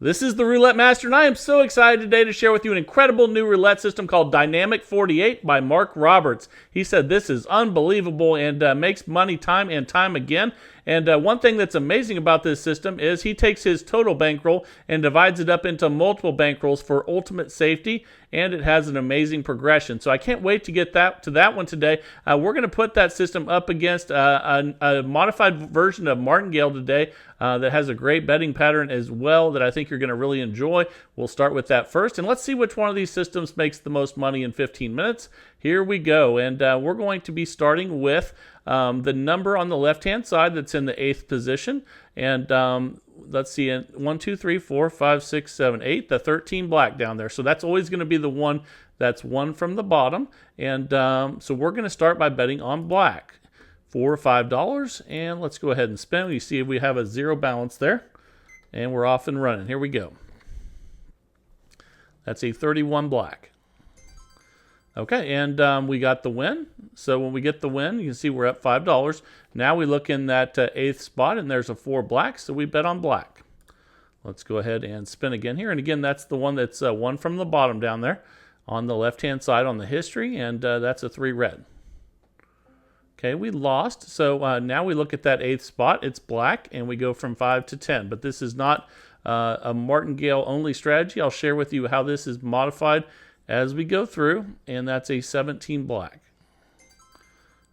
This is the Roulette Master, and I am so excited today to share with you an incredible new roulette system called Dynamic 48 by Mark Roberts. He said this is unbelievable and makes money time and time again. And one thing that's amazing about this system is he takes his total bankroll and divides it up into multiple bankrolls for ultimate safety, and it has an amazing progression. So I can't wait to get to that one today. We're going to put that system up against a modified version of Martingale today that has a great betting pattern as well that I think you're going to really enjoy. We'll start with that first, and let's see which one of these systems makes the most money in 15 minutes. Here we go, and we're going to be starting with the number on the left-hand side that's in the 8th position, and let's see, 1, 2, 3, 4, 5, 6, 7, 8, the 13 black down there. So that's always going to be the one that's one from the bottom, and so we're going to start by betting on black for $5, and let's go ahead and spin. You see we have a zero balance there, and we're off and running. Here we go. That's a 31 black. Okay, and we got the win. So when we get the win, you can see we're up $5. Now we look in that 8th spot, and there's a 4 black, so we bet on black. Let's go ahead and spin again here. And again, that's the one that's one from the bottom down there on the left-hand side on the history, and that's a 3 red. Okay, we lost. So now we look at that 8th spot. It's black, and we go from 5 to 10. But this is not a Martingale-only strategy. I'll share with you how this is modified as we go through, and that's a 17 black.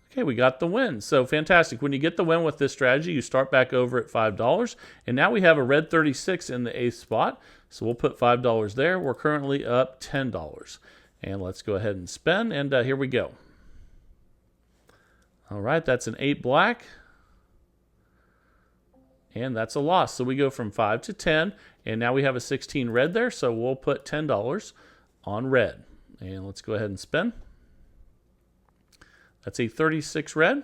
Okay, we got the win. So fantastic. When you get the win with this strategy, you start back over at $5, and now we have a red 36 in the 8th spot, so we'll put $5 there. We're currently up $10. And let's go ahead and spin, and here we go. All right, that's an 8 black, and that's a loss. So we go from 5 to 10, and now we have a 16 red there, so we'll put $10 on red. And let's go ahead and spin. That's a 36 red.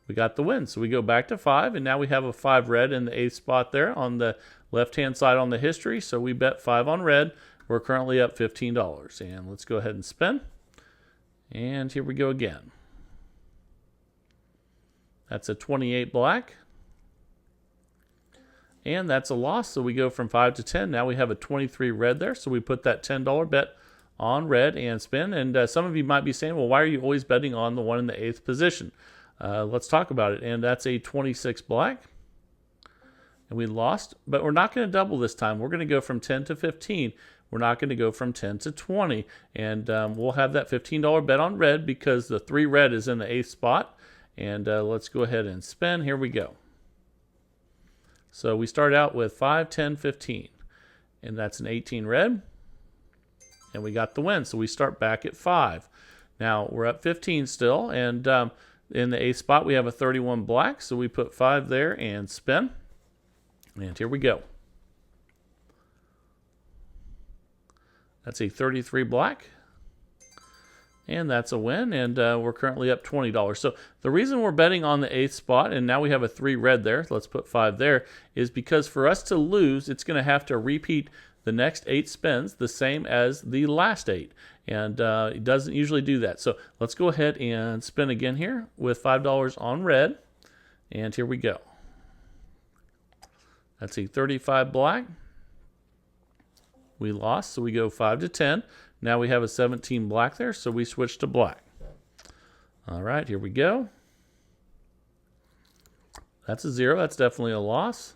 We got the win. So we go back to 5, and now we have a 5 red in the 8th spot there on the left-hand side on the history. So we bet 5 on red. We're currently up $15. And let's go ahead and spin. And here we go again. That's a 28 black. And that's a loss, so we go from 5 to 10. Now we have a 23 red there, so we put that $10 bet on red and spin. And some of you might be saying, well, why are you always betting on the one in the 8th position? Let's talk about it. And that's a 26 black. And we lost, but we're not going to double this time. We're going to go from 10 to 15. We're not going to go from 10 to 20. And we'll have that $15 bet on red because the 3 red is in the 8th spot. And let's go ahead and spin. Here we go. So we start out with 5, 10, 15, and that's an 18 red, and we got the win. So we start back at 5. Now we're up 15 still, and in the 8th spot we have a 31 black, so we put 5 there and spin, and here we go. That's a 33 black. And that's a win, and we're currently up $20. So the reason we're betting on the 8th spot, and now we have a 3 red there, let's put 5 there, is because for us to lose, it's going to have to repeat the next 8 spins the same as the last 8. And it doesn't usually do that. So let's go ahead and spin again here with $5 on red. And here we go. That's a 35 black. We lost, so we go 5 to 10. Now we have a 17 black there, so we switch to black. All right, here we go. That's a 0. That's definitely a loss.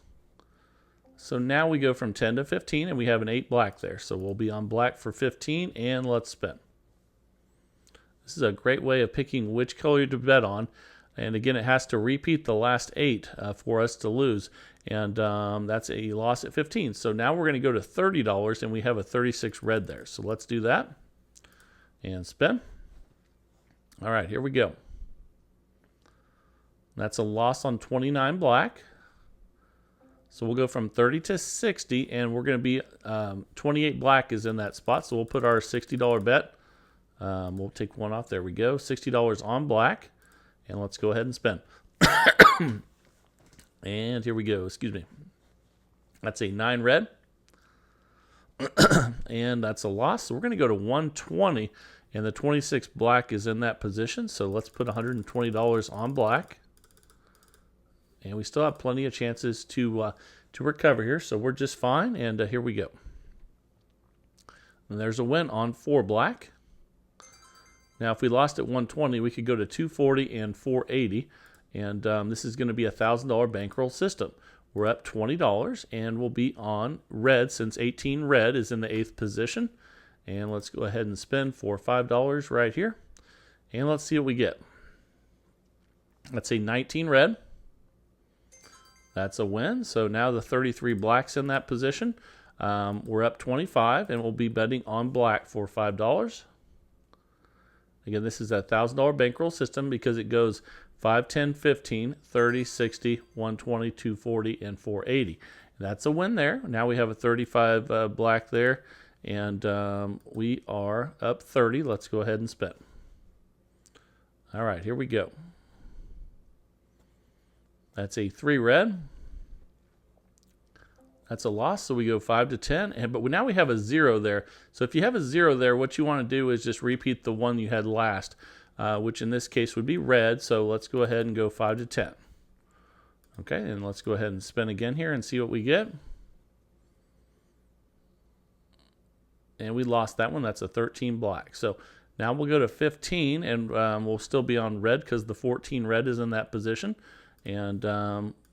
So now we go from 10 to 15, and we have an 8 black there. So we'll be on black for 15, and let's spin. This is a great way of picking which color to bet on. And again, it has to repeat the last 8 for us to lose. And that's a loss at 15. So now we're going to go to $30, and we have a 36 red there. So let's do that and spin. All right, here we go. That's a loss on 29 black. So we'll go from 30 to 60, and we're going to be 28 black is in that spot. So we'll put our $60 bet. We'll take one off. There we go. $60 on black. And let's go ahead and spin. And here we go. Excuse me. That's a 9 red. And that's a loss. So we're going to go to 120. And the 26 black is in that position. So let's put $120 on black. And we still have plenty of chances to to recover here, so we're just fine, and here we go. And there's a win on 4 black. Now, if we lost at 120, we could go to 240 and 480, and this is going to be a $1,000 bankroll system. We're up $20, and we'll be on red since 18 red is in the 8th position. And let's go ahead and spin for $5 right here, and let's see what we get. Let's say 19 red. That's a win. So now the 33 black's in that position. We're up 25, and we'll be betting on black for $5. Again, this is a $1,000 bankroll system because it goes 5, 10, 15, 30, 60, 120, 240, and 480. That's a win there. Now we have a 35 black there, and we are up 30. Let's go ahead and spin. All right, here we go. That's a 3 red. That's a loss, so we go 5 to 10. But now we have a 0 there. So if you have a 0 there, what you want to do is just repeat the one you had last, which in this case would be red. So let's go ahead and go 5 to 10. Okay, and let's go ahead and spin again here and see what we get. And we lost that one. That's a 13 black. So now we'll go to 15, and we'll still be on red because the 14 red is in that position. And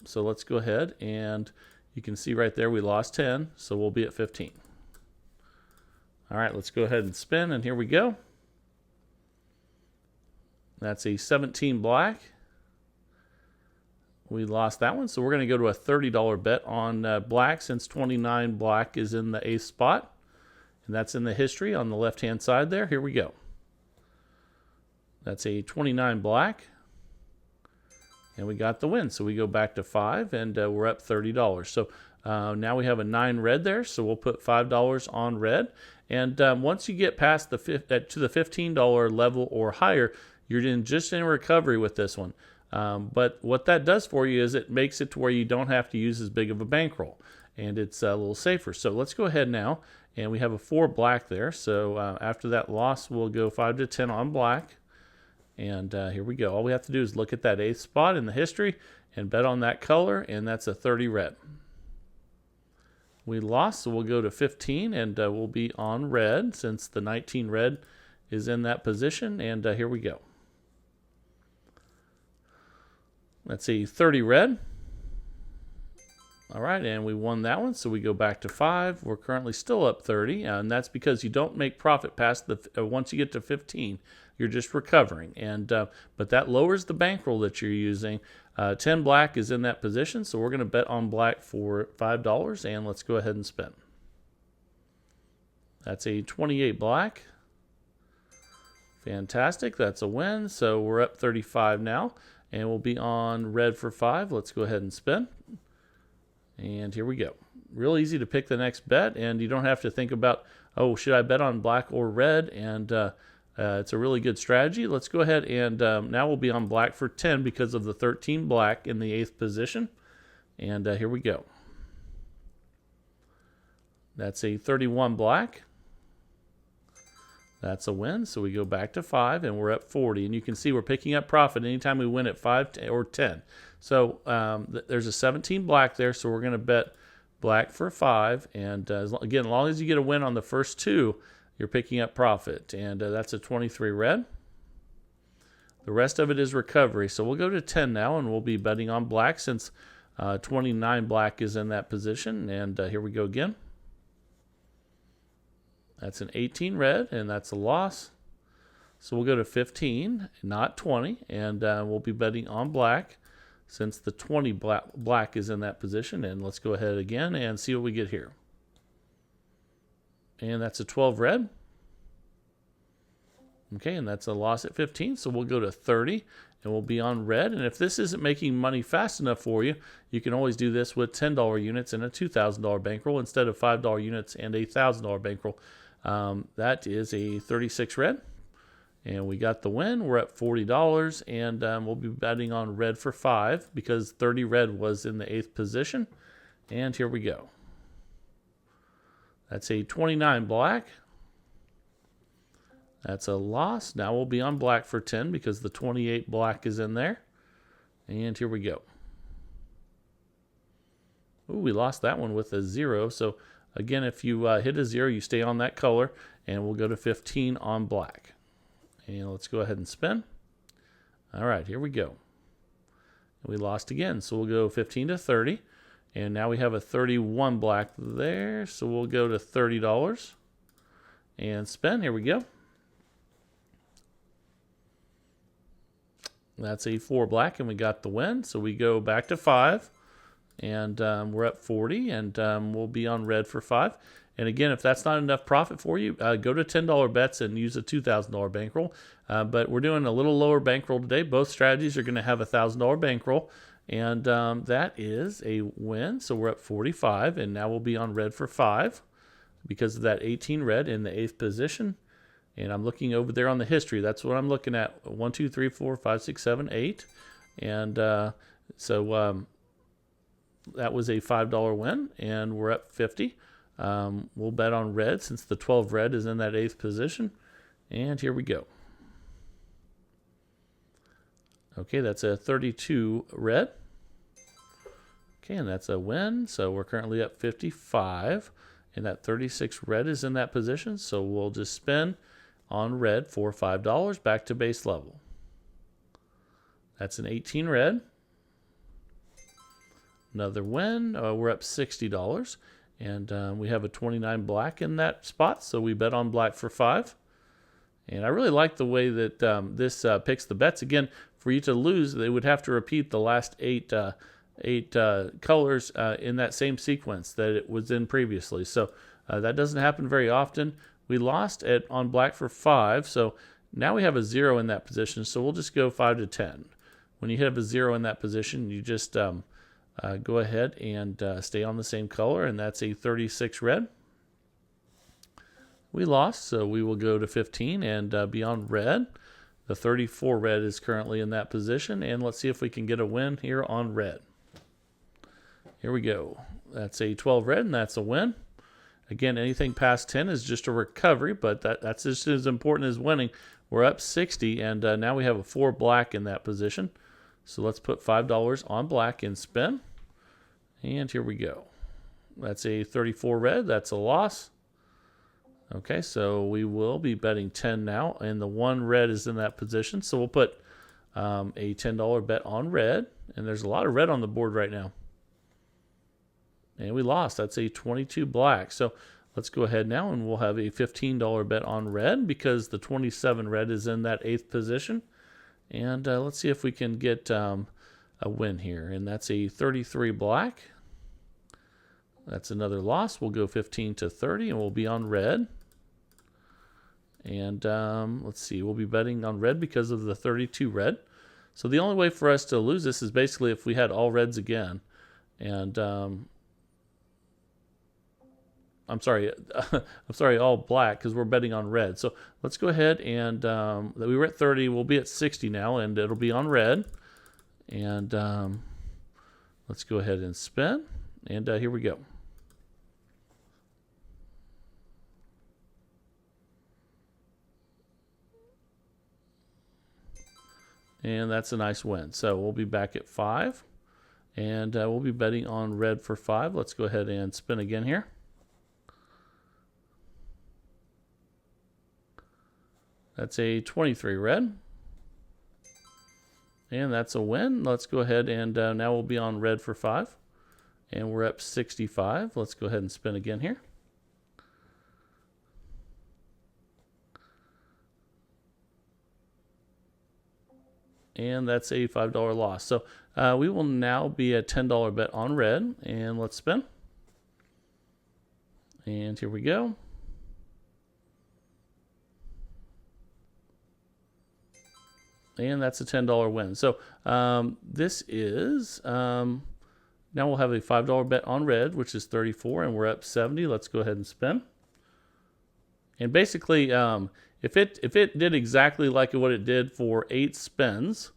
so let's go ahead, and you can see right there we lost 10, so we'll be at 15. All right, let's go ahead and spin, and here we go. That's a 17 black. We lost that one, so we're going to go to a $30 bet on black since 29 black is in the 8th spot. And that's in the history on the left-hand side there. Here we go. That's a 29 black. And we got the win. So we go back to 5, and we're up $30. So now we have a 9 red there, so we'll put $5 on red. And once you get past to the $15 level or higher, you're just in recovery with this one. But what that does for you is it makes it to where you don't have to use as big of a bankroll, and it's a little safer. So let's go ahead now, and we have a 4 black there. So after that loss, we'll go 5 to 10 on black. And here we go. All we have to do is look at that 8th spot in the history and bet on that color, and that's a 30 red. We lost, so we'll go to 15, and we'll be on red since the 19 red is in that position. And here we go. Let's see, 30 red. All right, and we won that one, so we go back to 5. We're currently still up 30, and that's because you don't make profit past the once you get to 15. You're just recovering, and but that lowers the bankroll that you're using. 10 black is in that position, so we're going to bet on black for $5, and let's go ahead and spin. That's a 28 black. Fantastic, that's a win. So we're up 35 now, and we'll be on red for 5. Let's go ahead and spin. And here we go. Real easy to pick the next bet, and you don't have to think about, oh, should I bet on black or red? And it's a really good strategy. Let's go ahead, and now we'll be on black for 10 because of the 13 black in the 8th position. And here we go. That's a 31 black. That's a win, so we go back to 5, and we're up 40. And you can see we're picking up profit anytime we win at 5 or 10. So there's a 17 black there, so we're going to bet black for 5. And again, as long as you get a win on the first 2, you're picking up profit. And that's a 23 red. The rest of it is recovery. So we'll go to 10 now, and we'll be betting on black since 29 black is in that position. And here we go again. That's an 18 red, and that's a loss. So we'll go to 15, not 20, and we'll be betting on black since the 20 black is in that position. And let's go ahead again and see what we get here. And that's a 12 red. Okay, and that's a loss at 15, so we'll go to 30, and we'll be on red. And if this isn't making money fast enough for you, you can always do this with $10 units and a $2,000 bankroll instead of $5 units and a $1,000 bankroll. That is a 36 red, and we got the win. We're at $40, and we'll be betting on red for 5 because 30 red was in the 8th position. And here we go. That's a 29 black. That's a loss. Now we'll be on black for 10 because the 28 black is in there. And here we go. Ooh, we lost that one with a 0. So again, if you hit a 0, you stay on that color, and we'll go to 15 on black. And let's go ahead and spin. All right, here we go. We lost again, so we'll go 15 to 30. And now we have a 31 black there, so we'll go to $30 and spin. Here we go. That's a 4 black, and we got the win. So we go back to 5, and we're at 40, and we'll be on red for 5. And again, if that's not enough profit for you, go to $10 bets and use a $2,000 bankroll. But we're doing a little lower bankroll today. Both strategies are going to have a $1,000 bankroll. And that is a win. So we're at 45, and now we'll be on red for 5 because of that 18 red in the 8th position. And I'm looking over there on the history. That's what I'm looking at. 1, 2, 3, 4, 5, 6, 7, 8. And so that was a $5 win, and we're up 50. We'll bet on red since the 12 red is in that 8th position. And here we go. Okay, that's a 32 red. Okay, and that's a win. So we're currently up 55. And that 36 red is in that position. So we'll just spin on red for $5 back to base level. That's an 18 red. Another win. We're up $60. And we have a 29 black in that spot. So we bet on black for 5. And I really like the way that this picks the bets. Again, for you to lose, they would have to repeat the last eight colors in that same sequence that it was in previously. So that doesn't happen very often. We lost on black for 5, so now we have a 0 in that position. So we'll just go 5 to 10. When you have a 0 in that position, you just go ahead and stay on the same color, and that's a 36 red. We lost, so we will go to 15 and be on red. The 34 red is currently in that position, and let's see if we can get a win here on red. Here we go. That's a 12 red, and that's a win. Again, anything past 10 is just a recovery, but that's just as important as winning. We're up 60, and now we have a 4 black in that position. So let's put $5 on black and spin. And here we go. That's a 34 red. That's a loss. Okay, so we will be betting 10 now, and the 1 red is in that position. So we'll put a $10 bet on red, and there's a lot of red on the board right now. And we lost. That's a 22 black. So let's go ahead now, and we'll have a $15 bet on red because the 27 red is in that 8th position. And let's see if we can get a win here, and that's a 33 black. That's another loss. We'll go 15 to 30, and we'll be on red. And let's see, we'll be betting on red because of the 32 red. So the only way for us to lose this is basically if we had all reds again. And I'm sorry, all black because we're betting on red. So let's go ahead and we were at 30. We'll be at 60 now, and it'll be on red. And let's go ahead and spin. And here we go. And that's a nice win. So we'll be back at 5. And we'll be betting on red for 5. Let's go ahead and spin again here. That's a 23 red. And that's a win. Let's go ahead and now we'll be on red for 5. And we're up 65. Let's go ahead and spin again here. And that's a $5 loss. So we will now be a $10 bet on red. And let's spin. And here we go. And that's a $10 win. So this is, now we'll have a $5 bet on red, which is 34, and we're up 70. Let's go ahead and spin. And basically, if it did exactly like what it did for 8 spins,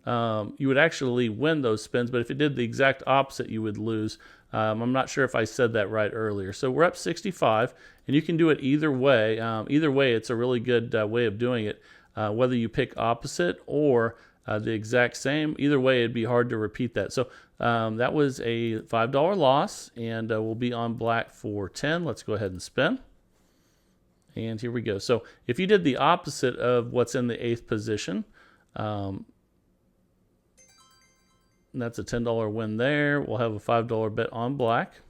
you would actually win those spins. But if it did the exact opposite, you would lose. I'm not sure if I said that right earlier. So we're up 65, and you can do it either way. Either way, it's a really good way of doing it. Whether you pick opposite or the exact same, either way, it'd be hard to repeat that. So that was a $5 loss, and we'll be on black for 10. Let's go ahead and spin. And here we go. So if you did the opposite of what's in the 8th position, that's a $10 win there. We'll have a $5 bet on black,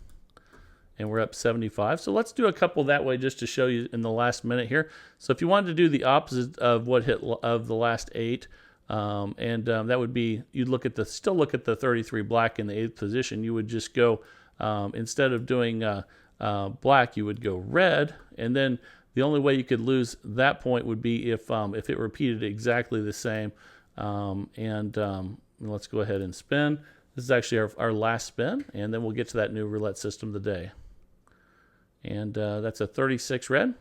and we're up 75. So let's do a couple that way just to show you in the last minute here. So if you wanted to do the opposite of what hit of the last 8, that would be, you'd still look at the 33 black in the 8th position. You would just go, instead of doing black, you would go red, and then the only way you could lose that point would be if it repeated exactly the same. Let's go ahead and spin. This is actually our last spin, and then we'll get to that new roulette system of the day. And that's a 36 red.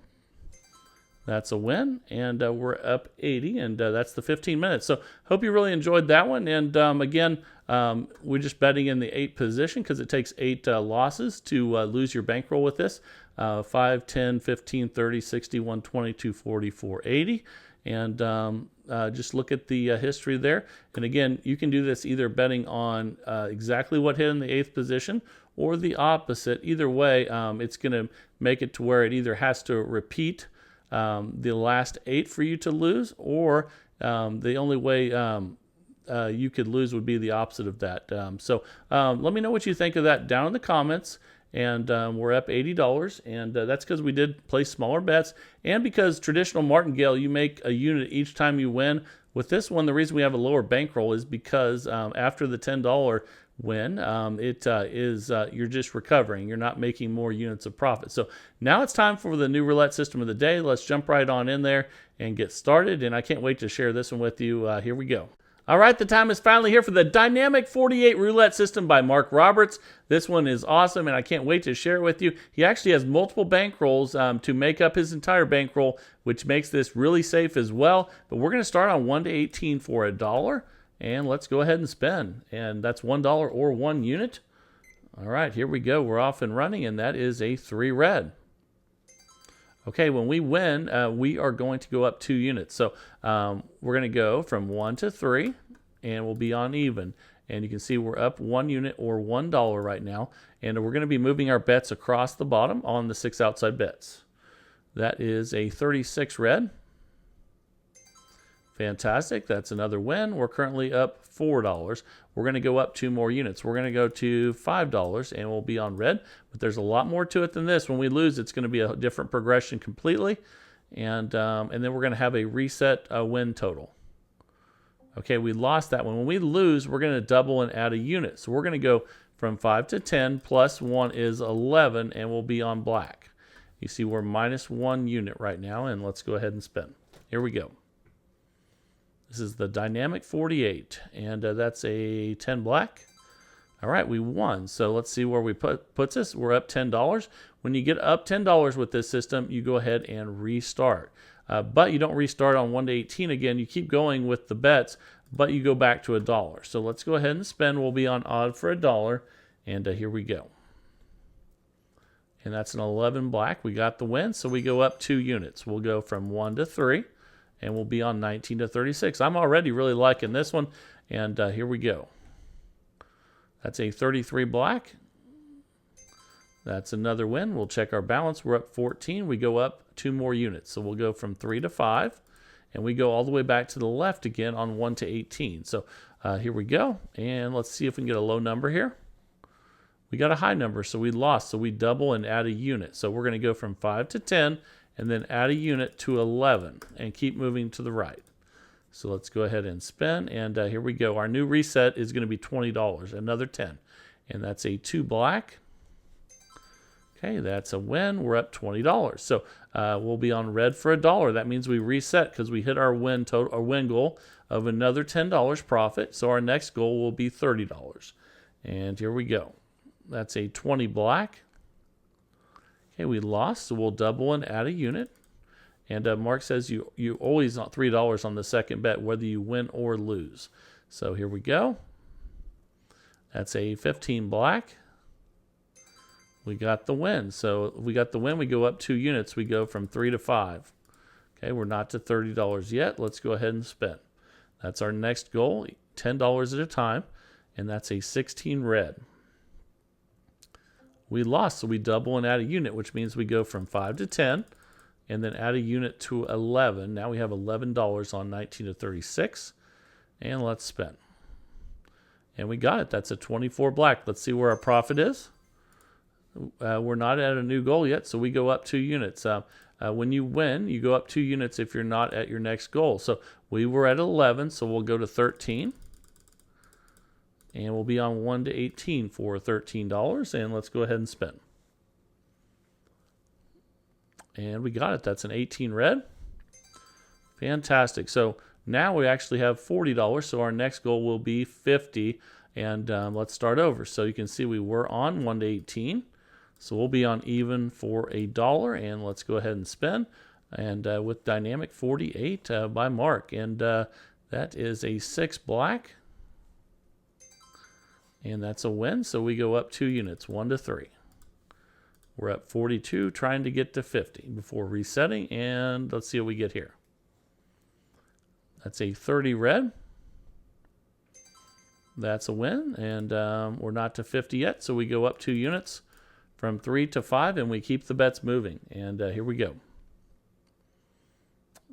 That's a win, and we're up 80, and that's the 15 minutes. So hope you really enjoyed that one. And again, we're just betting in the 8th position because it takes 8 losses to lose your bankroll with this. 5, 10, 15, 30, 60, 120, 240, 480. And just look at the history there. And again, you can do this either betting on exactly what hit in the 8th position or the opposite. Either way, it's going to make it to where it either has to repeat the last 8 for you to lose, or the only way you could lose would be the opposite of that. So let me know what you think of that down in the comments. And we're up $80, and that's because we did place smaller bets, and because traditional Martingale, you make a unit each time you win. With this one, the reason we have a lower bankroll is because after the $10 win, you're just recovering. You're not making more units of profit. So now it's time for the new roulette system of the day. Let's jump right on in there and get started, and I can't wait to share this one with you. Here we go. All right, the time is finally here for the Dynamic 48 Roulette System by Mark Roberts. This one is awesome, and I can't wait to share it with you. He actually has multiple bankrolls to make up his entire bankroll, which makes this really safe as well. But we're going to start on 1 to 18 for $1, and let's go ahead and spin. And that's $1 or 1 unit. All right, here we go. We're off and running, and that is a 3 red. Okay, when we win, we are going to go up 2 units. So we're going to go from 1 to 3, and we'll be on even. And you can see we're up 1 unit or $1 right now. And we're going to be moving our bets across the bottom on the 6 outside bets. That is a 36 red. Fantastic. That's another win. We're currently up $4. We're going to go up 2 more units. We're going to go to $5, and we'll be on red. But there's a lot more to it than this. When we lose, it's going to be a different progression completely. And then we're going to have a reset win total. Okay, we lost that one. When we lose, we're going to double and add a unit. So we're going to go from 5 to 10, plus 1 is 11, and we'll be on black. You see we're minus 1 unit right now, and let's go ahead and spin. Here we go. This is the Dynamic 48, and that's a 10 black. All right, we won. So let's see where we puts us. We're up $10. When you get up $10 with this system, you go ahead and restart. But you don't restart on 1 to 18 again. You keep going with the bets, but you go back to $1. So let's go ahead and spin. We'll be on odd for $1, and here we go. And that's an 11 black. We got the win, so we go up 2 units. We'll go from 1 to 3. And we'll be on 19 to 36. I'm already really liking this one. And here we go. That's a 33 black. That's another win. We'll check our balance. We're up 14. We go up 2 more units. So we'll go from 3 to 5. And we go all the way back to the left again on 1 to 18. So here we go. And let's see if we can get a low number here. We got a high number, so we lost. So we double and add a unit. So we're going to go from 5 to 10. And then add a unit to 11 and keep moving to the right. So let's go ahead and spin, and here we go. Our new reset is going to be $20, another 10. And that's a 2 black. Okay, that's a win. We're up $20. So we'll be on red for $1. That means we reset because we hit our win total, our win goal of another $10 profit. So our next goal will be $30. And here we go. That's a 20 black. Okay, we lost, so we'll double and add a unit. And Mark says you always want $3 on the second bet, whether you win or lose. So here we go. That's a 15 black. We got the win. So we got the win. We go up 2 units. We go from 3 to 5. Okay, we're not to $30 yet. Let's go ahead and spin. That's our next goal, $10 at a time. and that's a 16 red. We lost, so we double and add a unit, which means we go from 5 to 10, and then add a unit to 11. Now we have $11 on 19 to 36, and let's spin. And we got it. That's a 24 black. Let's see where our profit is. We're not at a new goal yet, so we go up 2 units. When you win, you go up 2 units if you're not at your next goal. So we were at 11, so we'll go to 13. And we'll be on 1 to 18 for $13. And let's go ahead and spin. And we got it. That's an 18 red. Fantastic. So now we actually have $40. So our next goal will be 50. And let's start over. So you can see we were on 1 to 18. So we'll be on even for $1. And let's go ahead and spin. And with Dynamic 48 by Mark. And that is a 6 black. And that's a win, so we go up 2 units, 1 to 3. We're at 42, trying to get to 50 before resetting, and let's see what we get here. That's a 30 red. That's a win, and we're not to 50 yet, so we go up 2 units from 3 to 5, and we keep the bets moving. And here we go.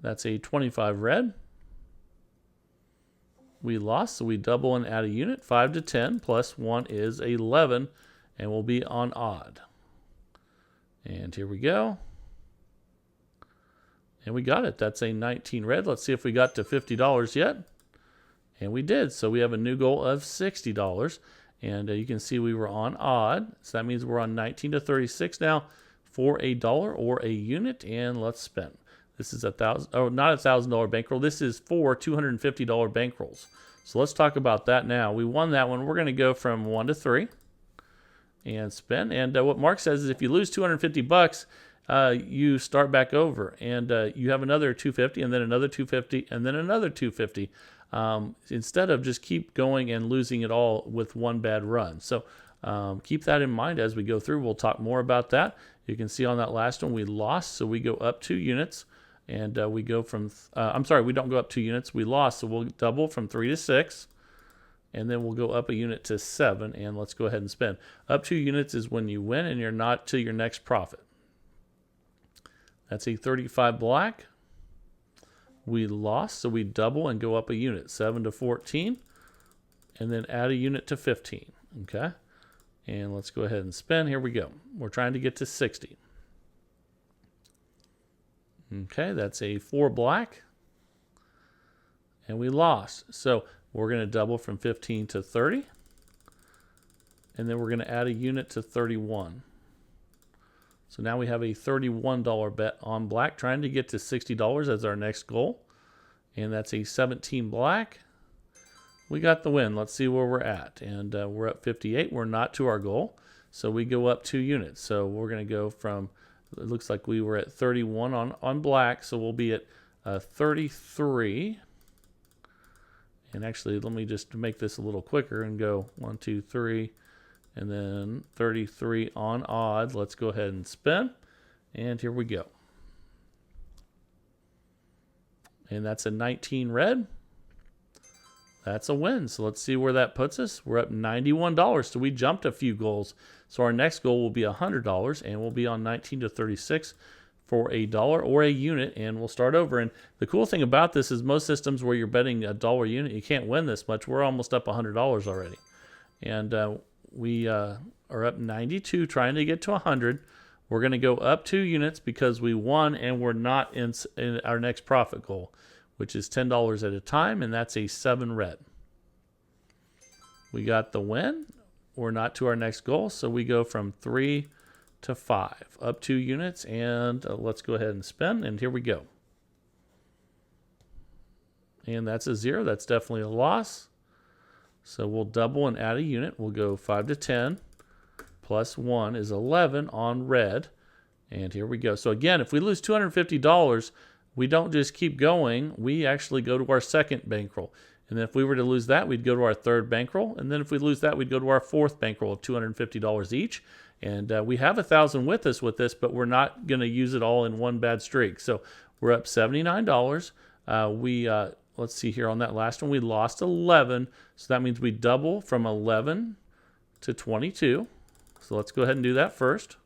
That's a 25 red. We lost, so we double and add a unit. 5 to 10 plus 1 is 11, and we'll be on odd. And here we go. And we got it. That's a 19 red. Let's see if we got to $50 yet. And we did. So we have a new goal of $60. And you can see we were on odd. So that means we're on 19 to 36 now for $1 or a unit. And let's spin. This is not $1,000 bankroll. This is 4 $250 bankrolls. So let's talk about that now. We won that one. We're going to go from 1 to 3 and spin. And what Mark says is if you lose $250, you start back over, and you have another $250, and then another $250, and then another $250. Instead of just keep going and losing it all with one bad run. So keep that in mind as we go through. We'll talk more about that. You can see on that last one we lost, so we go up 2 units. And we go from, we don't go up 2 units. We lost, so we'll double from 3 to 6. And then we'll go up a unit to 7. And let's go ahead and spin. Up 2 units is when you win and you're not to your next profit. That's a 35 black. We lost, so we double and go up a unit. 7 to 14. And then add a unit to 15. Okay? And let's go ahead and spin. Here we go. We're trying to get to 60. Okay, that's a 4 black. And we lost. So we're going to double from 15 to 30. And then we're going to add a unit to 31. So now we have a $31 bet on black, trying to get to $60 as our next goal. And that's a 17 black. We got the win. Let's see where we're at. And we're up 58. We're not to our goal. So we go up 2 units. So we're going to go from, it looks like we were at 31 on black. So we'll be at 33. And actually, let me just make this a little quicker and go 1, 2, 3. And then 33 on odd. Let's go ahead and spin. And here we go. And that's a 19 red. That's a win. So let's see where that puts us. We're up $91. So we jumped a few goals. So our next goal will be $100. And we'll be on 19 to 36 for $1 or a unit. And we'll start over. And the cool thing about this is most systems where you're betting $1 unit, you can't win this much. We're almost up $100 already. And we are up 92 trying to get to 100. We're going to go up 2 units because we won and we're not in our next profit goal, which is $10 at a time, and that's a 7 red. We got the win. We're not to our next goal, so we go from 3 to 5, up 2 units, and let's go ahead and spin, and here we go. And that's a 0. That's definitely a loss. So we'll double and add a unit. We'll go 5 to 10. Plus 1 is 11 on red. And here we go. So again, if we lose $250, we don't just keep going. We actually go to our second bankroll. And then if we were to lose that, we'd go to our third bankroll. And then if we lose that, we'd go to our fourth bankroll of $250 each. And we have 1,000 with us with this, but we're not going to use it all in one bad streak. So we're up $79. We let's see here on that last one, we lost 11. So that means we double from 11 to 22. So let's go ahead and do that first.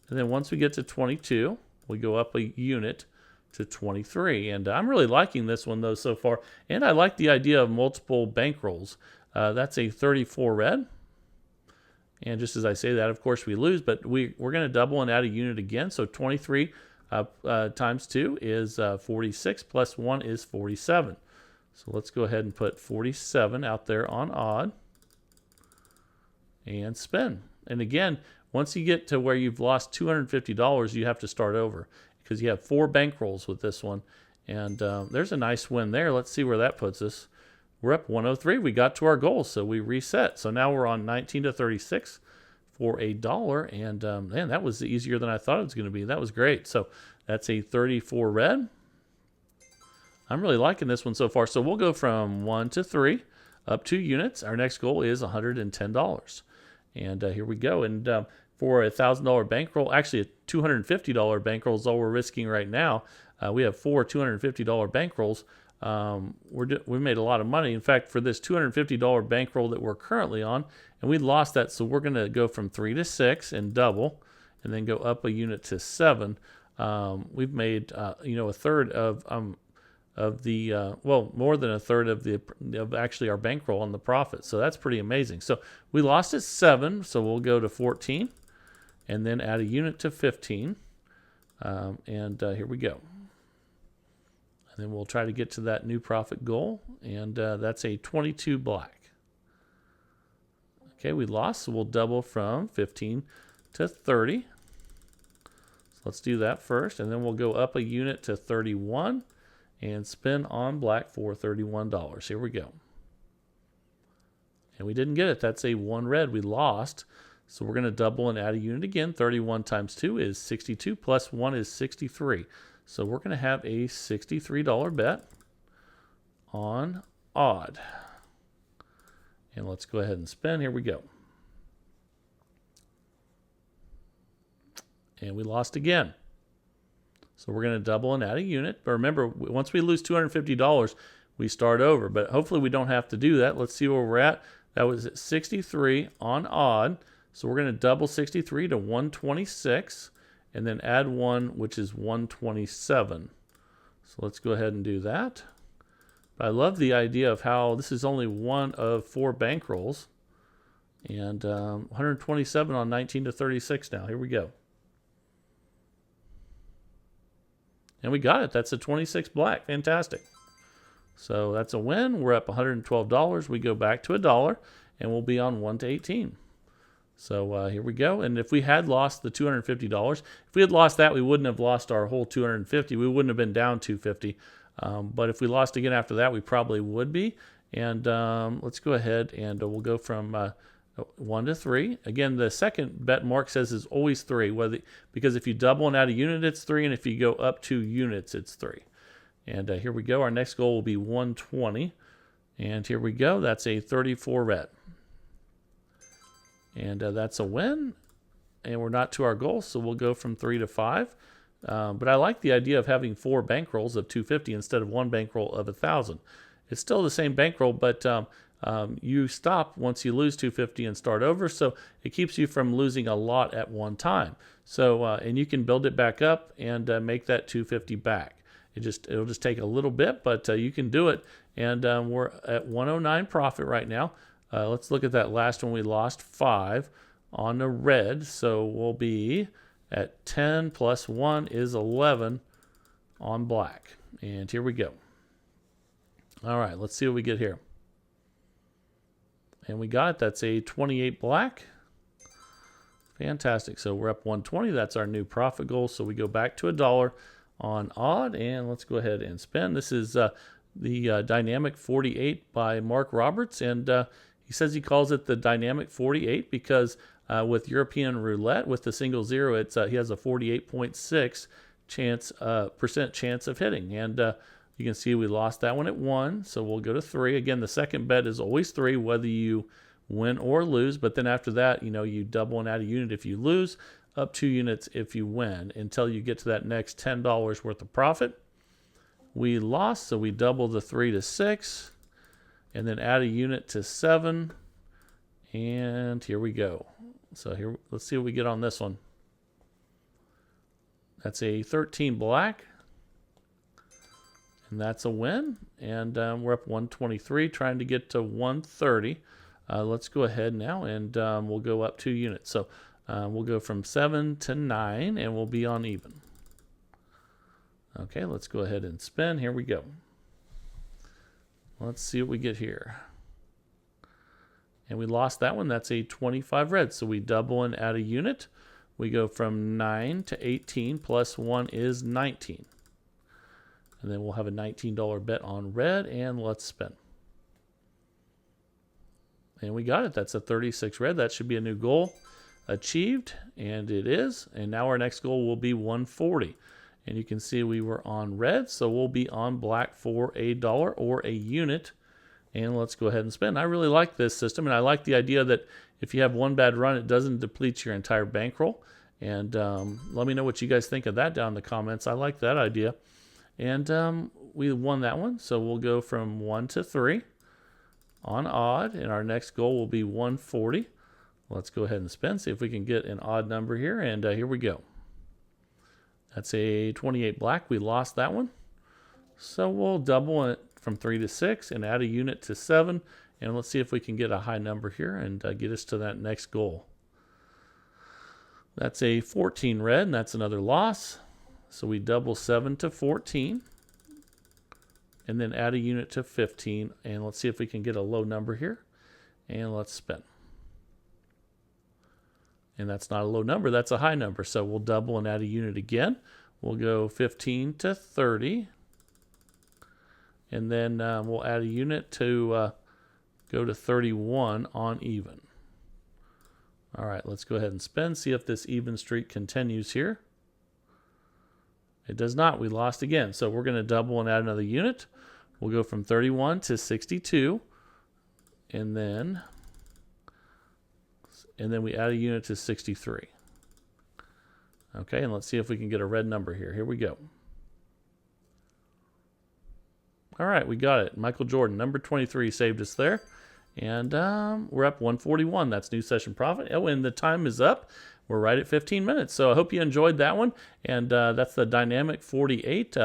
And then once we get to 22, we go up a unit to 23. And I'm really liking this one, though, so far. And I like the idea of multiple bankrolls. That's a 34 red. And just as I say that, of course, we lose. But we're going to double and add a unit again. So 23 times 2 is 46, plus 1 is 47. So let's go ahead and put 47 out there on odd. And spin. And again, once you get to where you've lost $250, you have to start over. Because you have 4 bankrolls with this one. And there's a nice win there. Let's see where that puts us. We're up 103. We got to our goal, so we reset. So now we're on 19 to 36 for $1. And man, that was easier than I thought it was going to be. That was great. So that's a 34 red. I'm really liking this one so far. So we'll go from 1 to 3, up 2 units. Our next goal is $110. And here we go. And for a $1,000 bankroll, actually a $250 bankroll is all we're risking right now. We have 4 $250 bankrolls. We made a lot of money. In fact, for this $250 bankroll that we're currently on, and we lost that, so we're going to go from 3 to 6 and double, and then go up a unit to 7. We've made a third of the well, more than a third of actually our bankroll on the profit. So that's pretty amazing. So we lost at 7, so we'll go to 14, and then add a unit to 15, and here we go. And then we'll try to get to that new profit goal, and that's a 22 black. Okay, we lost, so we'll double from 15 to 30. So let's do that first, and then we'll go up a unit to 31 and spin on black for $31. Here we go. And we didn't get it. That's a 1 red. We lost. So we're going to double and add a unit again. 31 times 2 is 62, plus 1 is 63. So we're going to have a $63 bet on odd. And let's go ahead and spin. Here we go. And we lost again. So we're going to double and add a unit. But remember, once we lose $250, we start over. But hopefully we don't have to do that. Let's see where we're at. That was at 63 on odd. So we're going to double 63 to 126. And then add 1, which is 127. So let's go ahead and do that. But I love the idea of how this is only one of 4 bankrolls. And 127 on 19 to 36 now. Here we go. And we got it. That's a 26 black. Fantastic. So that's a win. We're up $112. We go back to $1, and we'll be on 1 to 18. So here we go. And if we had lost the $250, if we had lost that, we wouldn't have lost our whole $250. We wouldn't have been down $250. But if we lost again after that, we probably would be. And let's go ahead and we'll go from 1 to 3. Again, the second bet Mark says is always 3, because if you double and add a unit, it's 3, and if you go up 2 units, it's 3. And here we go. Our next goal will be 120. And here we go. That's a 34 red. And that's a win. And we're not to our goal, so we'll go from 3 to 5. But I like the idea of having 4 bankrolls of 250 instead of 1 bankroll of 1,000. It's still the same bankroll, but you stop once you lose 250 and start over, so it keeps you from losing a lot at one time. So and you can build it back up and make that 250 back. It'll just take a little bit, but you can do it. And we're at 109 profit right now. Let's look at that last one. We lost 5 on the red, so we'll be at 10 plus 1 is 11 on black. And here we go. All right, let's see what we get here. And we got it. That's a 28 black. Fantastic. So we're up 120. That's our new profit goal. So we go back to $1 on odd, and let's go ahead and spin. This is the Dynamic 48 by Mark Roberts, and he says he calls it the Dynamic 48 because with European Roulette, with the single zero, it's he has a 48.6 percent chance of hitting. And you can see we lost that one at 1, so we'll go to 3. Again, the second bet is always 3, whether you win or lose. But then after that, you double and add a unit if you lose, up 2 units if you win, until you get to that next $10 worth of profit, We lost, so we double the 3 to 6, and then add a unit to 7, and here we go. So here, let's see what we get on this one. That's a 13 black, and that's a win. And we're up 123, trying to get to 130. Let's go ahead now, and we'll go up 2 units. So we'll go from 7 to 9, and we'll be on even. Okay, let's go ahead and spin. Here we go. Let's see what we get here. And we lost that one. That's a 25 red. So we double and add a unit. We go from 9 to 18, plus 1 is 19. And then we'll have a $19 bet on red, and let's spin. And we got it. That's a 36 red. That should be a new goal achieved, and it is. And now our next goal will be 140. And you can see we were on red, so we'll be on black for $1 or a unit. And let's go ahead and spin. I really like this system, and I like the idea that if you have one bad run, it doesn't deplete your entire bankroll. And let me know what you guys think of that down in the comments. I like that idea. And we won that one, so we'll go from 1 to 3 on odd, and our next goal will be 140. Let's go ahead and spin, see if we can get an odd number here, and here we go. That's a 28 black. We lost that one. So we'll double it from 3 to 6 and add a unit to 7. And let's see if we can get a high number here and get us to that next goal. That's a 14 red, and that's another loss. So we double 7 to 14. And then add a unit to 15. And let's see if we can get a low number here. And let's spin. And that's not a low number, that's a high number. So we'll double and add a unit again. We'll go 15 to 30. And then we'll add a unit to go to 31 on even. All right, let's go ahead and spin, see if this even streak continues here. It does not, we lost again. So we're gonna double and add another unit. We'll go from 31 to 62. And then we add a unit to 63. Okay, and let's see if we can get a red number here. Here we go. All right, we got it. Michael Jordan, number 23, saved us there. And we're up 141. That's new session profit. Oh, and the time is up. We're right at 15 minutes. So I hope you enjoyed that one. And that's the Dynamic 48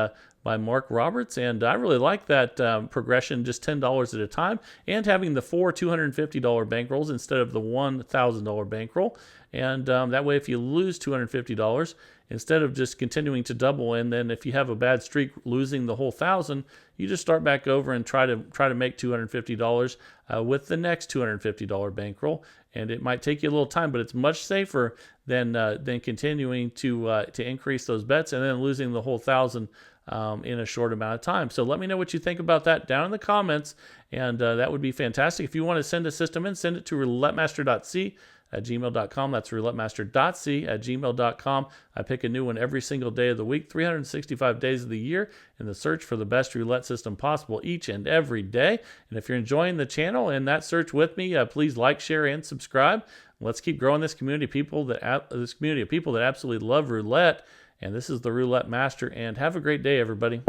by Mark Roberts. And I really like that progression, just $10 at a time, and having the 4 $250 bankrolls instead of the $1,000 bankroll. And that way, if you lose $250, instead of just continuing to double, and then if you have a bad streak losing the whole 1,000, you just start back over and try to make $250 with the next $250 bankroll. And it might take you a little time, but it's much safer than continuing to increase those bets and then losing the whole 1,000 in a short amount of time. So let me know what you think about that down in the comments, and that would be fantastic. If you want to send a system in, send it to roulettemaster.c@gmail.com. That's roulettemaster.c@gmail.com. I pick a new one every single day of the week, 365 days of the year, in the search for the best roulette system possible each and every day. And if you're enjoying the channel and that search with me, please like, share, and subscribe. Let's keep growing this community of people that absolutely love roulette. And this is the Roulette Master, and have a great day, everybody.